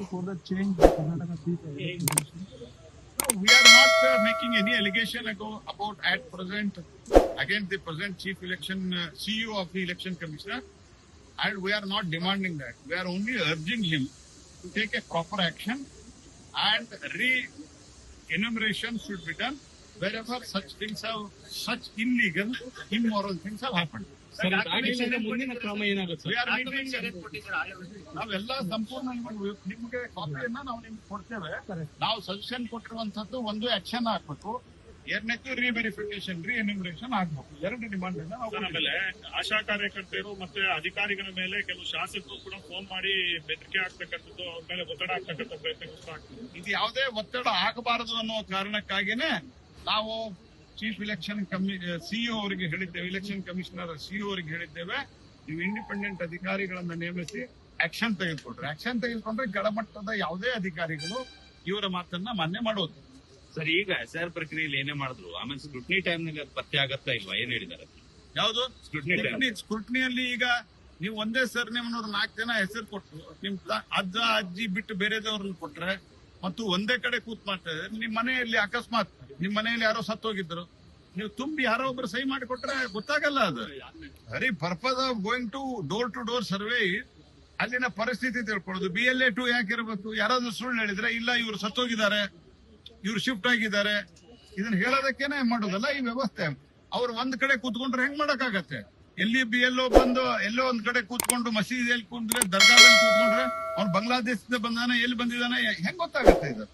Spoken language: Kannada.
for the change the Karnataka Chief Election Commission? No, we are not making any allegation about at present against the present chief election CEO of the election commissioner, and we are not demanding that. We are only urging him to take a proper action, and re-enumeration should be done wherever such things have, such illegal, immoral things have happened. ಮುಂದಿನ ಕ್ರಮ ಏನಾಗುತ್ತೆ We are meeting. ನಾವೆಲ್ಲ ಸಂಪೂರ್ಣ ನಿಮ್ಗೆ ಕಾಪಿಯನ್ನ ನಾವು ನಿಮ್ಗೆ ಕೊಡ್ತೇವೆ. ನಾವು ಸಜೆಷನ್ ಕೊಟ್ಟಿರುವಂತದ್ದು ಒಂದು ಆಕ್ಷನ್ ಹಾಕ್ಬೇಕು, ಎರಡನೇದು ರಿವೆರಿಫಿಕೇಶನ್ ರಿ-ಎನ್ಯುಮರೇಷನ್ ಆಗ್ಬೇಕು. ಎರಡು ಡಿಮಾಂಡ್ ಆಮೇಲೆ ಆಶಾ ಕಾರ್ಯಕರ್ತರು ಮತ್ತೆ ಅಧಿಕಾರಿಗಳ ಮೇಲೆ ಕೆಲವು ಶಾಸಕರು ಕೂಡ ಫೋನ್ ಮಾಡಿ ಬೆದರಿಕೆ ಹಾಕ್ತಕ್ಕಂಥದ್ದು, ಅವ್ರ ಮೇಲೆ ಒತ್ತಡ ಹಾಕ್ತಕ್ಕಂಥ ಪ್ರಯತ್ನ ಆಗ್ತದೆ. ಇದು ಯಾವುದೇ ಒತ್ತಡ ಆಗಬಾರದು ಅನ್ನೋ ಕಾರಣಕ್ಕಾಗಿನೇ ನಾವು ಚೀಫ್ ಇಲೆಕ್ಷನ್ ಸಿಇಒ ಅವರಿಗೆ ಹೇಳಿದ್ದೇವೆ, ಇಲೆಕ್ಷನ್ ಕಮಿಷನರ್ ಸಿಇಒ ಅವರಿಗೆ ಹೇಳಿದ್ದೇವೆ, ನೀವು ಇಂಡಿಪೆಂಡೆಂಟ್ ಅಧಿಕಾರಿಗಳನ್ನ ನೇಮಿಸಿ ಆಕ್ಷನ್ ತೆಗೆದುಕೊಂಡ್ರೆ ಕೆಳಮಟ್ಟದ ಯಾವುದೇ ಅಧಿಕಾರಿಗಳು ಇವರ ಮಾತನ್ನ ಮಾನ್ಯ ಮಾಡೋದು. ಸರ್, ಈಗ SR ಪ್ರಕ್ರಿಯೆಯಲ್ಲಿ ಏನೇ ಮಾಡಿದ್ರು ಆಮೇಲೆ ಸ್ಕ್ರೂಟಿನಿ ಟೈಮ್ ನಲ್ಲಿ ಪತ್ತೆ ಆಗತ್ತಾ ಇಲ್ವಾ? ಏನ್ ಹೇಳಿದ್ದಾರೆ? ಯಾವುದು ಸ್ಕ್ರೂಟಿನಿಯಲ್ಲಿ? ಈಗ ನೀವು ಒಂದೇ ಸರ್ ನಿಮ್ಮನವ್ರು 4 ಜನ ಹೆಸರು ಕೊಟ್ಟು ನಿಮ್ ಅಜ್ಜ ಅಜ್ಜಿ ಬಿಟ್ಟು ಬೇರೆದವ್ರನ್ನ ಕೊಟ್ರೆ ಮತ್ತು ಒಂದೇ ಕಡೆ ಕೂತ್ ಮಾಡ್ತಾರೆ. ನಿಮ್ ಮನೆಯಲ್ಲಿ ಅಕಸ್ಮಾತ್ ನಿಮ್ ಮನೆಯಲ್ಲಿ ಯಾರೋ ಸತ್ತೋಗಿದ್ರು, ನೀವು ತುಂಬಿ ಯಾರೋ ಒಬ್ರು ಸಹಿ ಮಾಡಿಕೊಟ್ರೆ ಗೊತ್ತಾಗಲ್ಲ. ಅದು very purpose of going to door survey, ಅಲ್ಲಿನ ಪರಿಸ್ಥಿತಿ ತಿಳ್ಕೊಳ್ಳೋದು. BLA 2 ಯಾಕಿರ್ಬೇಕು? ಯಾರಾದ್ರೂ ಸುಳ್ಳು ಹೇಳಿದ್ರೆ ಇಲ್ಲ ಇವ್ರು ಸತ್ತೋಗಿದ್ದಾರೆ, ಇವ್ರು ಶಿಫ್ಟ್ ಆಗಿದ್ದಾರೆ, ಇದನ್ನ ಹೇಳೋದಕ್ಕೇನೆ ಮಾಡೋದಲ್ಲ ಈ ವ್ಯವಸ್ಥೆ. ಅವ್ರು ಒಂದ್ ಕಡೆ ಕೂತ್ಕೊಂಡ್ರೆ ಹೆಂಗ್ ಮಾಡಕ್ಕಾಗತ್ತೆ? ಎಲ್ಲಿ BLO ಬಂದು ಎಲ್ಲೋ ಒಂದ್ ಕಡೆ ಕೂತ್ಕೊಂಡು ಮಸೀದಿಯಲ್ಲಿ ಕೂತ್ರೆ, ದರ್ಗಾದಲ್ಲಿ ಕೂತ್ಕೊಂಡ್ರೆ ಅವ್ನು ಬಾಂಗ್ಲಾದೇಶದಿಂದ ಬಂದಾನೆ, ಎಲ್ಲಿ ಬಂದಿದ್ದಾನೆ ಹೆಂಗ್ ಗೊತ್ತಾಗತ್ತೆ ಇದು?